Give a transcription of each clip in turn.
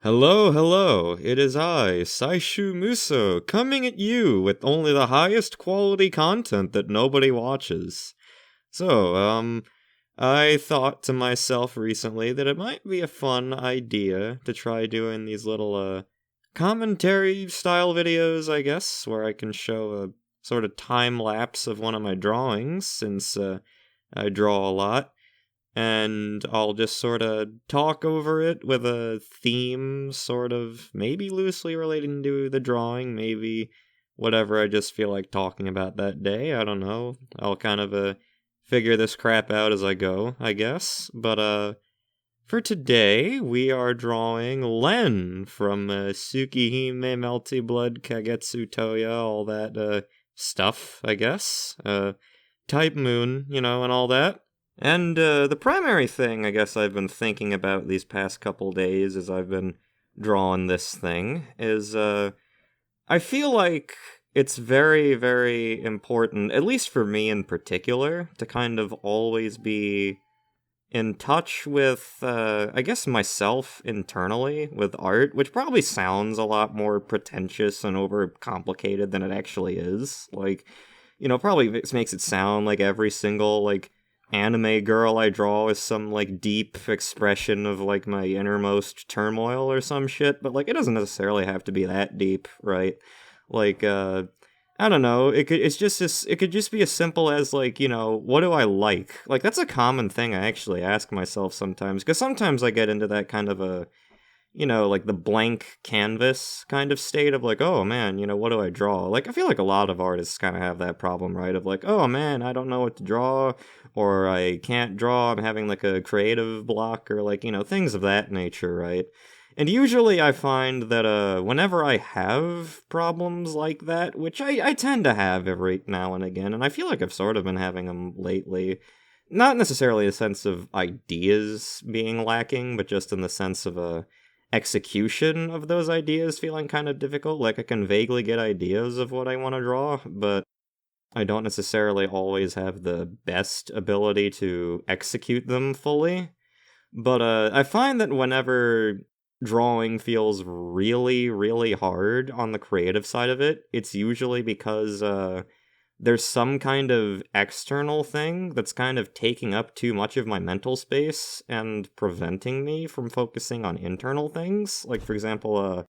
Hello, hello. It is I, Saishu Muso, coming at you with only the highest quality content that nobody watches. I thought to myself recently that it might be a fun idea to try doing these little, commentary style videos, I guess, where I can show a sort of time lapse of one of my drawings, since, I draw a lot, and I'll just sort of talk over it with a theme, sort of maybe loosely relating to the drawing, maybe whatever I just feel like talking about that day. I don't know. I'll kind of figure this crap out as I go, I guess. But for today, we are drawing Len from Tsukihime Melty Blood Kagetsu Toya, all that stuff, I guess. Type Moon, and all that. And the primary thing I guess I've been thinking about these past couple days as I've been drawing this thing is I feel like it's very, very important, at least for me in particular, to kind of always be in touch with, I guess, myself internally with art, which probably sounds a lot more pretentious and overcomplicated than it actually is. Like, probably makes it sound like every single, like, anime girl I draw is some, like, deep expression of, like, my innermost turmoil or some shit, but, like, it doesn't necessarily have to be that deep, right? Like, I don't know, it could just be as simple as, like, what do I like? Like, that's a common thing I actually ask myself sometimes, because sometimes I get into that kind of a, like the blank canvas kind of state of like, oh man, what do I draw? Like, I feel like a lot of artists kind of have that problem, right? Of like, oh man, I don't know what to draw, or I can't draw, I'm having like a creative block, or like, things of that nature, right? And usually I find that whenever I have problems like that, which I tend to have every now and again, and I feel like I've sort of been having them lately, not necessarily a sense of ideas being lacking, but just in the sense of a execution of those ideas feeling kind of difficult. Like, I can vaguely get ideas of what I want to draw, but I don't necessarily always have the best ability to execute them fully. But I find that whenever drawing feels really, really hard on the creative side of it, it's usually because there's some kind of external thing that's kind of taking up too much of my mental space and preventing me from focusing on internal things. Like, for example,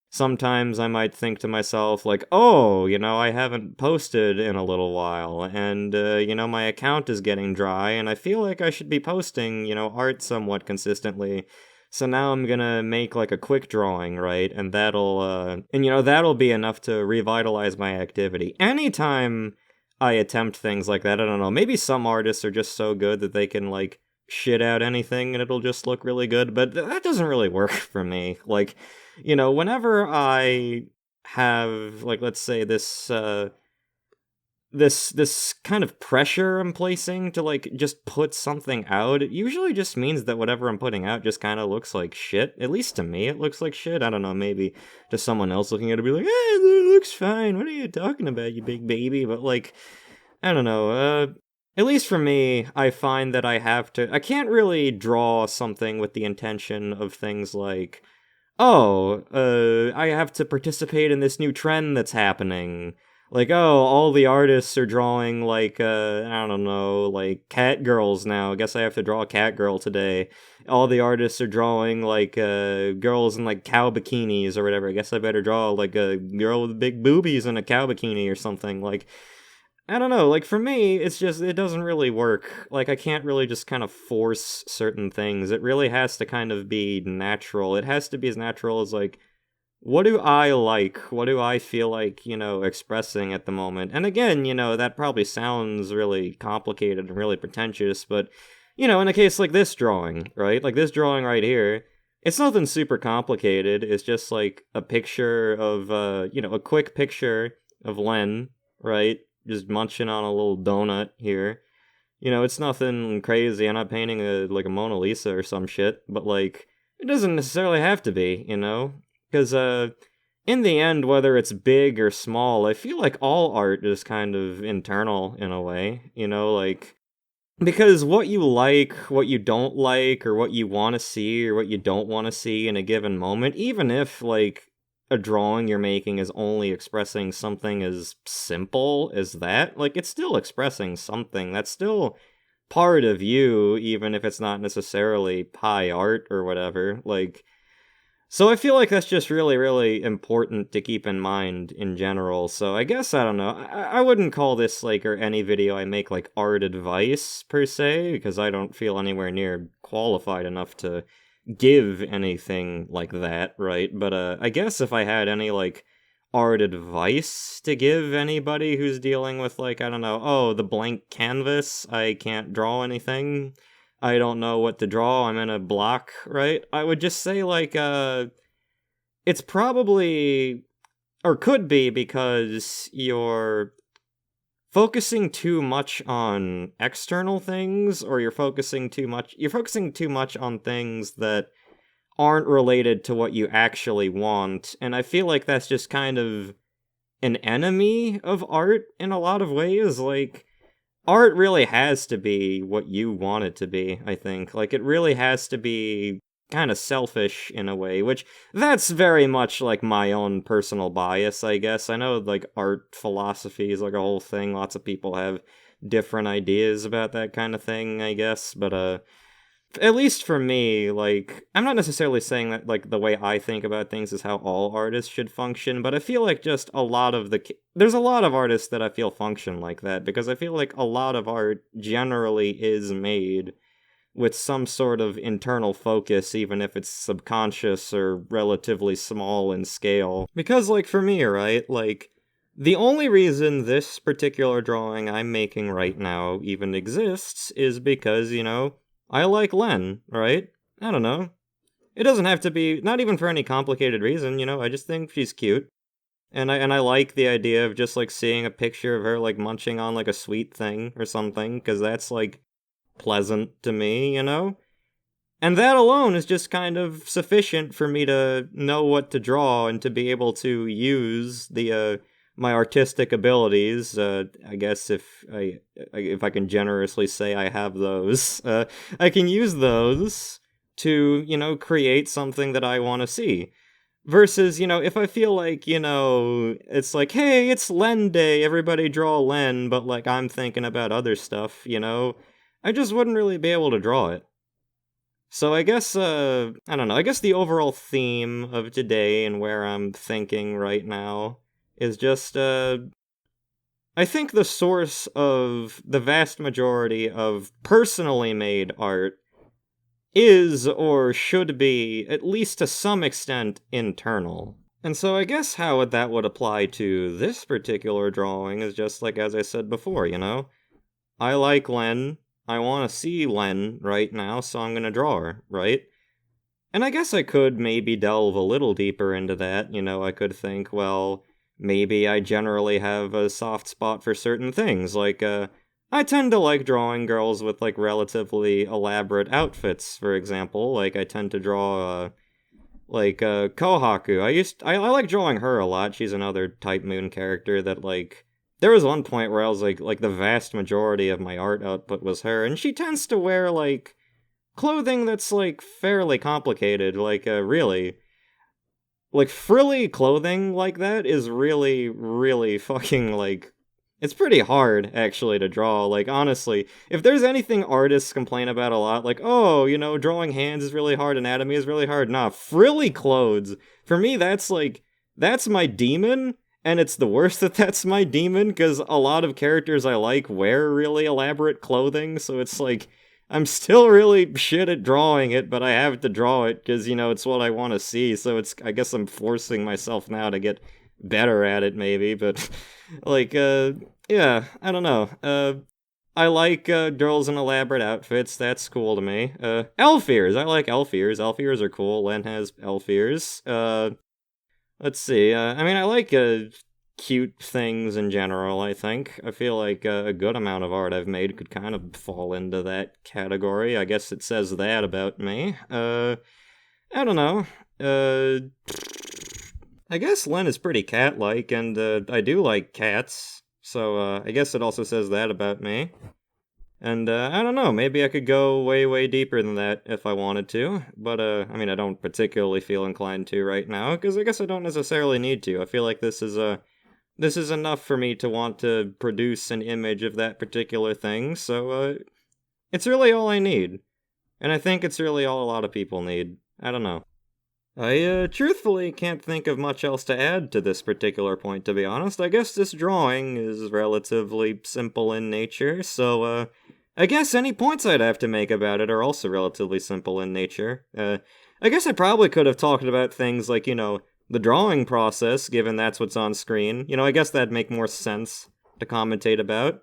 sometimes I might think to myself, like, oh, I haven't posted in a little while, and, my account is getting dry, and I feel like I should be posting, art somewhat consistently. So now I'm gonna make, like, a quick drawing, right? And that'll be enough to revitalize my activity. Anytime I attempt things like that, I don't know, maybe some artists are just so good that they can, like, shit out anything and it'll just look really good, but that doesn't really work for me. Like, whenever I have, like, let's say this kind of pressure I'm placing to, like, just put something out, it usually just means that whatever I'm putting out just kind of looks like shit. At least to me, it looks like shit. I don't know, maybe to someone else looking at it be like, it looks fine. What are you talking about, you big baby? But, like, I don't know, at least for me, I find that I can't really draw something with the intention of things like, oh, I have to participate in this new trend that's happening. Like, oh, all the artists are drawing, like, I don't know, like, cat girls now. I guess I have to draw a cat girl today. All the artists are drawing, like, girls in, like, cow bikinis or whatever. I guess I better draw, like, a girl with big boobies in a cow bikini or something. Like, I don't know, like, for me, it's just, it doesn't really work. Like, I can't really just kind of force certain things. It really has to kind of be natural. It has to be as natural as, like, what do I like? What do I feel like, expressing at the moment? And again, that probably sounds really complicated and really pretentious, but, in a case like this drawing, right? Like, this drawing right here, it's nothing super complicated. It's just, like, a picture of, a quick picture of Len, right? Just munching on a little donut here. It's nothing crazy. I'm not painting like a Mona Lisa or some shit, but, like, it doesn't necessarily have to be, Because, in the end, whether it's big or small, I feel like all art is kind of internal in a way, like, Because what you like, what you don't like, or what you want to see, or what you don't want to see in a given moment, even if, like, a drawing you're making is only expressing something as simple as that, like, it's still expressing something. That's still part of you, even if it's not necessarily high art or whatever. Like, so I feel like that's just really, really important to keep in mind in general. So I guess, I don't know, I wouldn't call this, like, or any video I make, like, art advice, per se, because I don't feel anywhere near qualified enough to give anything like that, right? But, I guess if I had any, like, art advice to give anybody who's dealing with, like, I don't know, oh, the blank canvas, I can't draw anything, I don't know what to draw, I'm in a block, right? I would just say, like, it's probably, or could be, because you're focusing too much on external things, or you're focusing too much on things that aren't related to what you actually want, and I feel like that's just kind of an enemy of art in a lot of ways. Like, art really has to be what you want it to be, I think. Like, it really has to be kind of selfish in a way, which that's very much like my own personal bias, I guess. I know, like, art philosophy is like a whole thing. Lots of people have different ideas about that kind of thing, I guess, but at least for me, like, I'm not necessarily saying that, like, the way I think about things is how all artists should function, but I feel like just a lot of there's a lot of artists that I feel function like that, because I feel like a lot of art generally is made with some sort of internal focus, even if it's subconscious or relatively small in scale. Because, like, for me, right, like, the only reason this particular drawing I'm making right now even exists is because, I like Len, right? I don't know. It doesn't have to be, not even for any complicated reason, I just think she's cute. And I like the idea of just, like, seeing a picture of her, like, munching on, like, a sweet thing or something, because that's, like, pleasant to me. And that alone is just kind of sufficient for me to know what to draw and to be able to use my artistic abilities. I guess if I can generously say I have those, I can use those to, create something that I want to see. Versus, if I feel like, it's like, hey, it's Len Day, everybody draw Len, but, like, I'm thinking about other stuff. I just wouldn't really be able to draw it. So I guess, I don't know, I guess the overall theme of today and where I'm thinking right now is just, I think the source of the vast majority of personally made art is, or should be, at least to some extent, internal. And so I guess how that would apply to this particular drawing is just like, as I said before. I like Len, I want to see Len right now, so I'm gonna draw her, right? And I guess I could maybe delve a little deeper into that. I could think, well, maybe I generally have a soft spot for certain things. Like, I tend to like drawing girls with, like, relatively elaborate outfits, for example. Like, I tend to draw, Kohaku. I like drawing her a lot. She's another Type Moon character that, like, there was one point where I was like the vast majority of my art output was her, and she tends to wear, like, clothing that's, like, fairly complicated, like, really. Like, frilly clothing like that is really, really fucking, like, it's pretty hard, actually, to draw. Like, honestly, if there's anything artists complain about a lot, like, oh, drawing hands is really hard, anatomy is really hard. Nah, frilly clothes, for me, that's, like, that's my demon, and it's the worst that that's my demon, because a lot of characters I like wear really elaborate clothing, so it's like, I'm still really shit at drawing it, but I have to draw it because, it's what I want to see. So I guess I'm forcing myself now to get better at it, maybe. But, like, yeah, I don't know. I like girls in elaborate outfits. That's cool to me. Elf ears. I like elf ears. Elf ears are cool. Len has elf ears. Let's see. I mean, I like cute things in general, I think. I feel like a good amount of art I've made could kind of fall into that category. I guess it says that about me. I don't know. I guess Len is pretty cat-like, and I do like cats, so I guess it also says that about me. And, I don't know, maybe I could go way, way deeper than that if I wanted to, but, I mean, I don't particularly feel inclined to right now, because I guess I don't necessarily need to. I feel like this is enough for me to want to produce an image of that particular thing, so, it's really all I need. And I think it's really all a lot of people need. I don't know. I truthfully can't think of much else to add to this particular point, to be honest. I guess this drawing is relatively simple in nature, so, I guess any points I'd have to make about it are also relatively simple in nature. I guess I probably could have talked about things like, the drawing process, given that's what's on screen. I guess that'd make more sense to commentate about.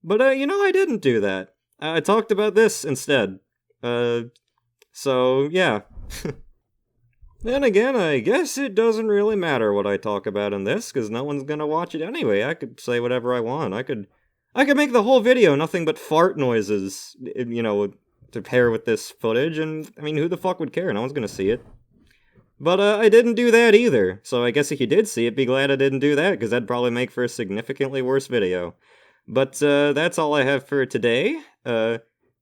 But, I didn't do that. I talked about this instead. So, yeah. Then again, I guess it doesn't really matter what I talk about in this, because no one's gonna watch it anyway. I could say whatever I want. I could make the whole video nothing but fart noises, to pair with this footage, and, I mean, who the fuck would care? No one's gonna see it. But, I didn't do that either, so I guess if you did see it, be glad I didn't do that, because that'd probably make for a significantly worse video. But, that's all I have for today.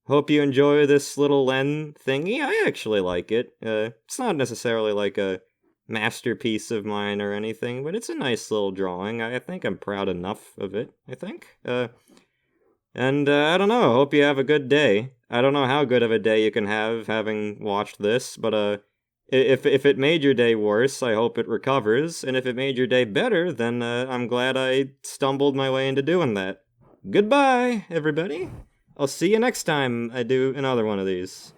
Hope you enjoy this little Len thingy. I actually like it. It's not necessarily like a masterpiece of mine or anything, but it's a nice little drawing. I think I'm proud enough of it, I think. And I don't know, hope you have a good day. I don't know how good of a day you can have having watched this, but if it made your day worse, I hope it recovers, and if it made your day better, then I'm glad I stumbled my way into doing that. Goodbye, everybody! I'll see you next time I do another one of these.